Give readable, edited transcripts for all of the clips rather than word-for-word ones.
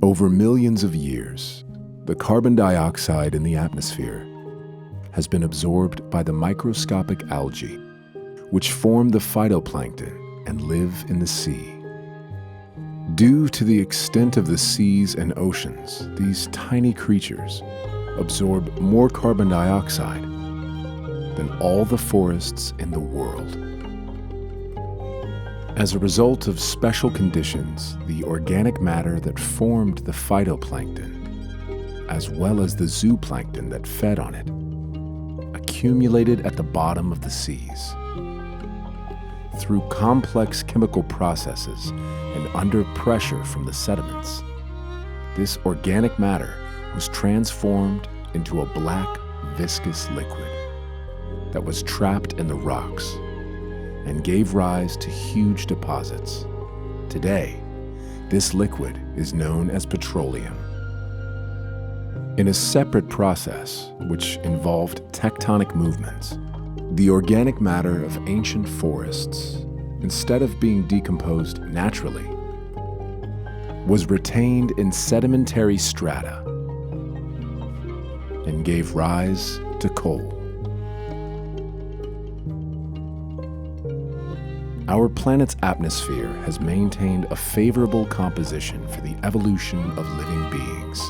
Over millions of years, the carbon dioxide in the atmosphere has been absorbed by the microscopic algae, which form the phytoplankton and live in the sea. Due to the extent of the seas and oceans, these tiny creatures absorb more carbon dioxide than all the forests in the world. As a result of special conditions, the organic matter that formed the phytoplankton, as well as the zooplankton that fed on it, accumulated at the bottom of the seas. Through complex chemical processes and under pressure from the sediments, this organic matter was transformed into a black, viscous liquid that was trapped in the rocks and gave rise to huge deposits. Today, this liquid is known as petroleum. In a separate process, which involved tectonic movements, the organic matter of ancient forests, instead of being decomposed naturally, was retained in sedimentary strata and gave rise to coal. Our planet's atmosphere has maintained a favorable composition for the evolution of living beings.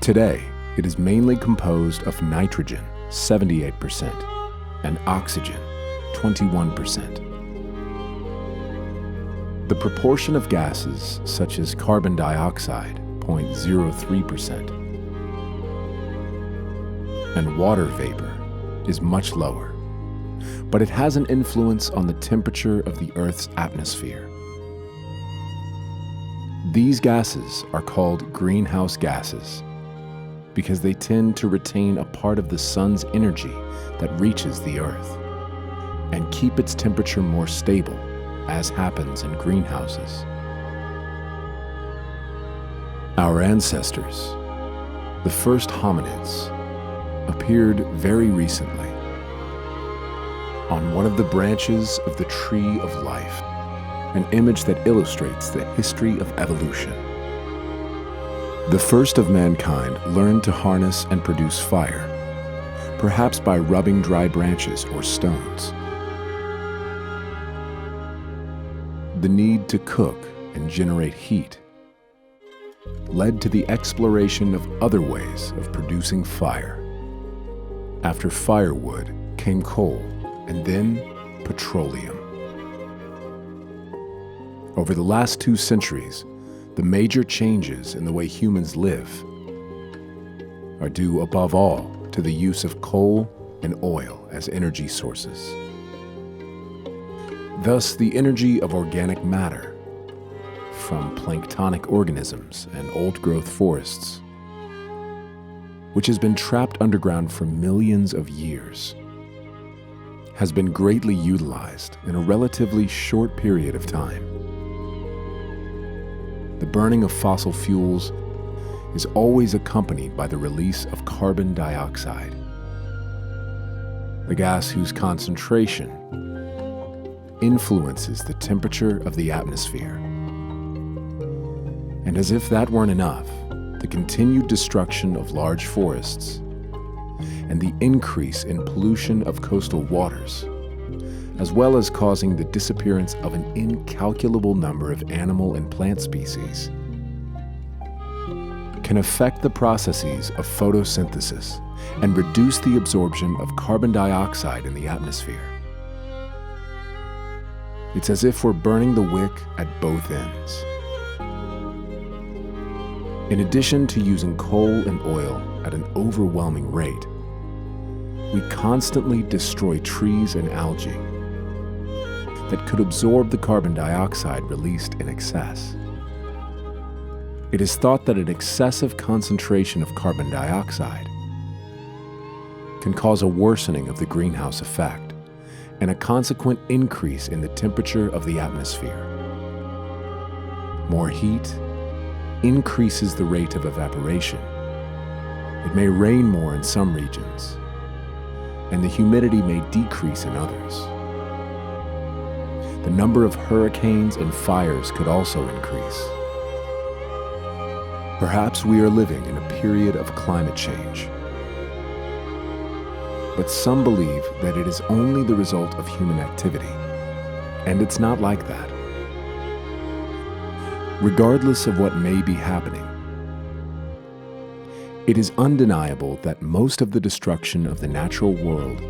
Today, it is mainly composed of nitrogen, 78%, and oxygen, 21%. The proportion of gases, such as carbon dioxide, 0.03%, and water vapor, is much lower, but it has an influence on the temperature of the Earth's atmosphere. These gases are called greenhouse gases because they tend to retain a part of the sun's energy that reaches the Earth and keep its temperature more stable, as happens in greenhouses. Our ancestors, the first hominids, appeared very recently on one of the branches of the tree of life, an image that illustrates the history of evolution. The first of mankind learned to harness and produce fire, perhaps by rubbing dry branches or stones. The need to cook and generate heat led to the exploration of other ways of producing fire. After firewood came coal, and then petroleum. Over the last 2 centuries, the major changes in the way humans live are due above all to the use of coal and oil as energy sources. Thus, the energy of organic matter from planktonic organisms and old-growth forests, which has been trapped underground for millions of years, has been greatly utilized in a relatively short period of time. The burning of fossil fuels is always accompanied by the release of carbon dioxide, the gas whose concentration influences the temperature of the atmosphere. And as if that weren't enough, the continued destruction of large forests and the increase in pollution of coastal waters, as well as causing the disappearance of an incalculable number of animal and plant species, can affect the processes of photosynthesis and reduce the absorption of carbon dioxide in the atmosphere. It's as if we're burning the wick at both ends. In addition to using coal and oil at an overwhelming rate, we constantly destroy trees and algae that could absorb the carbon dioxide released in excess. It is thought that an excessive concentration of carbon dioxide can cause a worsening of the greenhouse effect and a consequent increase in the temperature of the atmosphere. More heat increases the rate of evaporation. It may rain more in some regions, and the humidity may decrease in others. The number of hurricanes and fires could also increase, Perhaps we are living in a period of climate change. But some believe that it is only the result of human activity, and it's not like that. Regardless of what may be happening, it is undeniable that most of the destruction of the natural world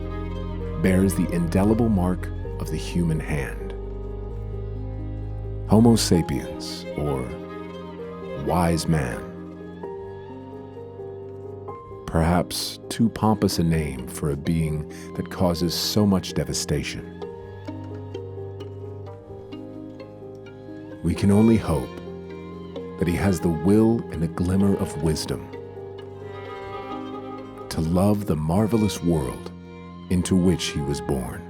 bears the indelible mark of the human hand. Homo sapiens, or wise man. Perhaps too pompous a name for a being that causes so much devastation. We can only hope that he has the will and a glimmer of wisdom to love the marvelous world into which he was born.